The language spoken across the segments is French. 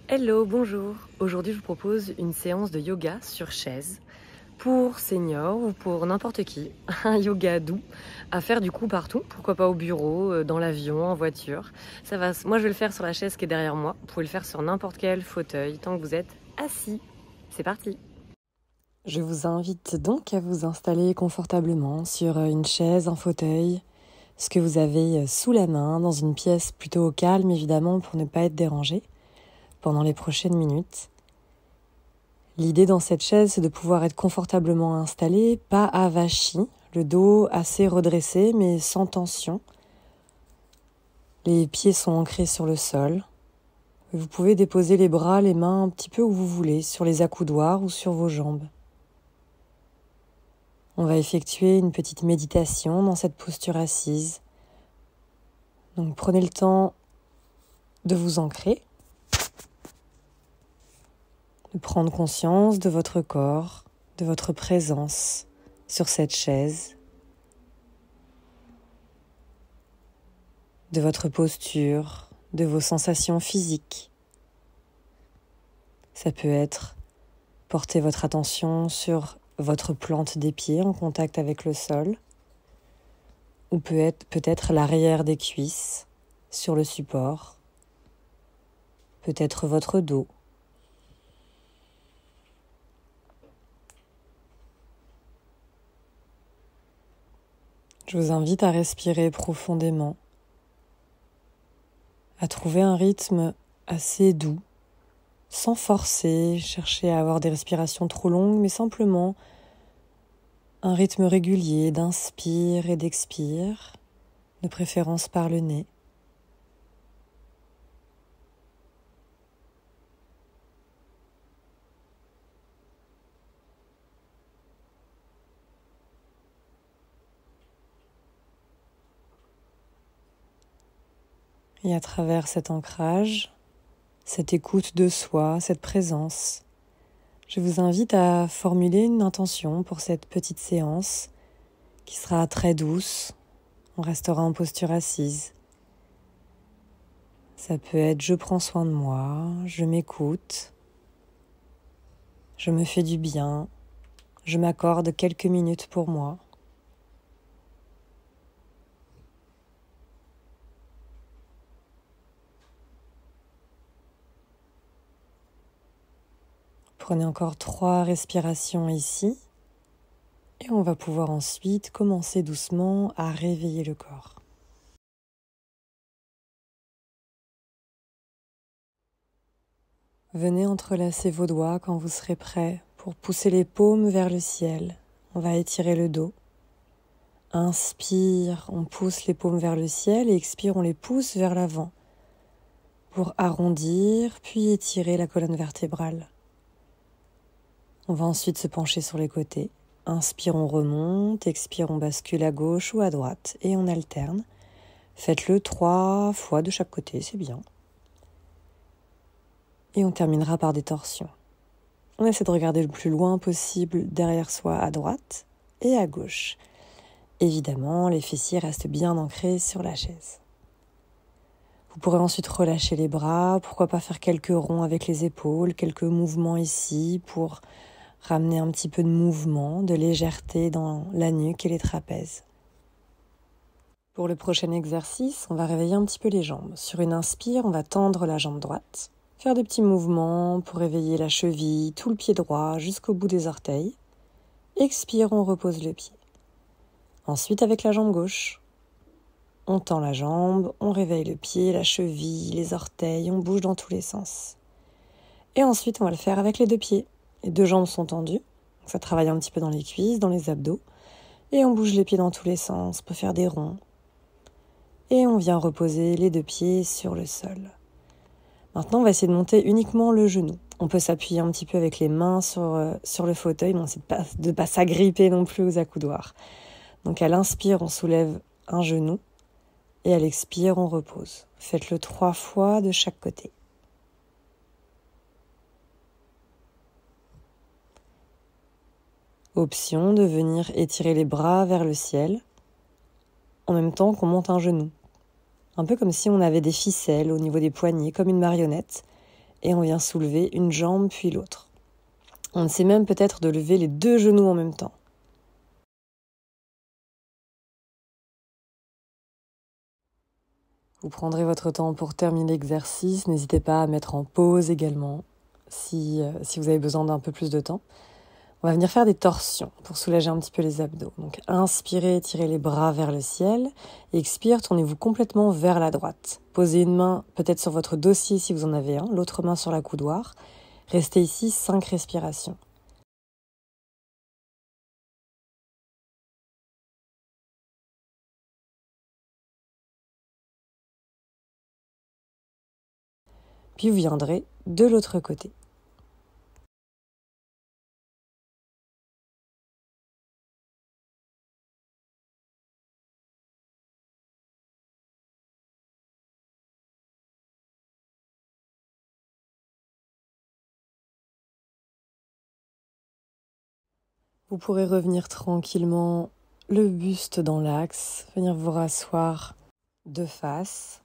Hello, bonjour. Aujourd'hui, je vous propose une séance de yoga sur chaise pour seniors ou pour n'importe qui. Un yoga doux à faire du coup partout, pourquoi pas au bureau, dans l'avion, en voiture. Ça va. Moi, je vais le faire sur la chaise qui est derrière moi. Vous pouvez le faire sur n'importe quel fauteuil tant que vous êtes assis. C'est parti. Je vous invite donc à vous installer confortablement sur une chaise, un fauteuil, ce que vous avez sous la main, dans une pièce plutôt calme évidemment pour ne pas être dérangé pendant les prochaines minutes. L'idée dans cette chaise, c'est de pouvoir être confortablement installé, pas avachi, le dos assez redressé mais sans tension. Les pieds sont ancrés sur le sol. Vous pouvez déposer les bras, les mains un petit peu où vous voulez, sur les accoudoirs ou sur vos jambes. On va effectuer une petite méditation dans cette posture assise. Donc prenez le temps de vous ancrer, de prendre conscience de votre corps, de votre présence sur cette chaise, de votre posture, de vos sensations physiques. Ça peut être porter votre attention sur votre plante des pieds en contact avec le sol, ou peut-être l'arrière des cuisses sur le support, peut-être votre dos. Je vous invite à respirer profondément, à trouver un rythme assez doux, sans forcer, chercher à avoir des respirations trop longues, mais simplement un rythme régulier d'inspire et d'expire, de préférence par le nez. Et à travers cet ancrage, cette écoute de soi, cette présence, je vous invite à formuler une intention pour cette petite séance qui sera très douce. On restera en posture assise. Ça peut être je prends soin de moi, je m'écoute, je me fais du bien, je m'accorde quelques minutes pour moi. Prenez encore 3 respirations ici et on va pouvoir ensuite commencer doucement à réveiller le corps. Venez entrelacer vos doigts quand vous serez prêt pour pousser les paumes vers le ciel. On va étirer le dos. Inspire, on pousse les paumes vers le ciel et expire, on les pousse vers l'avant pour arrondir puis étirer la colonne vertébrale. On va ensuite se pencher sur les côtés. Inspire, on remonte, expire, on bascule à gauche ou à droite et on alterne. Faites-le 3 fois de chaque côté, c'est bien. Et on terminera par des torsions. On essaie de regarder le plus loin possible derrière soi à droite et à gauche. Évidemment, les fessiers restent bien ancrés sur la chaise. Vous pourrez ensuite relâcher les bras, pourquoi pas faire quelques ronds avec les épaules, quelques mouvements ici pour ramener un petit peu de mouvement, de légèreté dans la nuque et les trapèzes. Pour le prochain exercice, on va réveiller un petit peu les jambes. Sur une inspire, on va tendre la jambe droite, faire des petits mouvements pour réveiller la cheville, tout le pied droit jusqu'au bout des orteils. Expire, on repose le pied. Ensuite, avec la jambe gauche, on tend la jambe, on réveille le pied, la cheville, les orteils, on bouge dans tous les sens. Et ensuite, on va le faire avec les 2 pieds. Les 2 jambes sont tendues, donc ça travaille un petit peu dans les cuisses, dans les abdos. Et on bouge les pieds dans tous les sens, on peut faire des ronds. Et on vient reposer les 2 pieds sur le sol. Maintenant, on va essayer de monter uniquement le genou. On peut s'appuyer un petit peu avec les mains sur le fauteuil, mais on essaie de ne pas s'agripper non plus aux accoudoirs. Donc à l'inspire, on soulève un genou et à l'expire, on repose. Faites-le 3 fois de chaque côté. Option de venir étirer les bras vers le ciel en même temps qu'on monte un genou. Un peu comme si on avait des ficelles au niveau des poignets, comme une marionnette. et on vient soulever une jambe puis l'autre. On essaie même peut-être de lever les 2 genoux en même temps. Vous prendrez votre temps pour terminer l'exercice. N'hésitez pas à mettre en pause également si vous avez besoin d'un peu plus de temps. On va venir faire des torsions pour soulager un petit peu les abdos. Donc inspirez, tirez les bras vers le ciel. Et expire, tournez-vous complètement vers la droite. Posez une main peut-être sur votre dossier si vous en avez un, l'autre main sur la coudoir. Restez ici 5 respirations. Puis vous viendrez de l'autre côté. Vous pourrez revenir tranquillement le buste dans l'axe, venir vous rasseoir de face.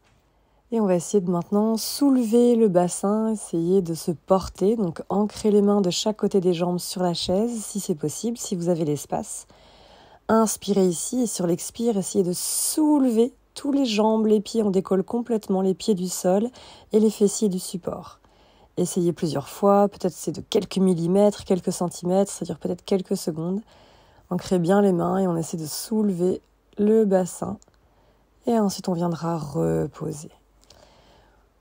Et on va essayer de maintenant soulever le bassin, essayer de se porter, donc ancrer les mains de chaque côté des jambes sur la chaise, si c'est possible, si vous avez l'espace. Inspirez ici et sur l'expire, essayez de soulever tous les jambes, les pieds, on décolle complètement les pieds du sol et les fessiers du support. Essayez plusieurs fois, peut-être c'est de quelques millimètres, quelques centimètres, c'est-à-dire peut-être quelques secondes. Ancrez bien les mains et on essaie de soulever le bassin. Et ensuite on viendra reposer.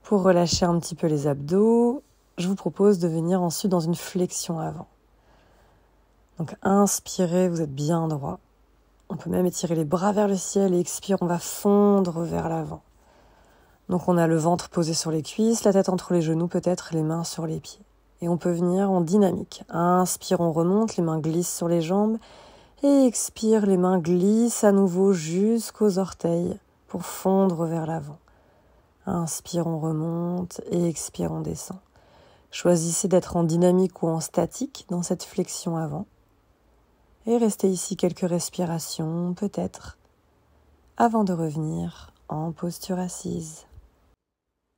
Pour relâcher un petit peu les abdos, je vous propose de venir ensuite dans une flexion avant. Donc inspirez, vous êtes bien droit. On peut même étirer les bras vers le ciel et expire, on va fondre vers l'avant. Donc on a le ventre posé sur les cuisses, la tête entre les genoux, peut-être les mains sur les pieds. Et on peut venir en dynamique. Inspire, on remonte, les mains glissent sur les jambes. Et expire, les mains glissent à nouveau jusqu'aux orteils pour fondre vers l'avant. Inspire, on remonte et expire, on descend. Choisissez d'être en dynamique ou en statique dans cette flexion avant. Et restez ici quelques respirations, peut-être, avant de revenir en posture assise.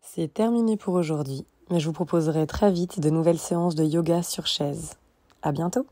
C'est terminé pour aujourd'hui, mais je vous proposerai très vite de nouvelles séances de yoga sur chaise. À bientôt!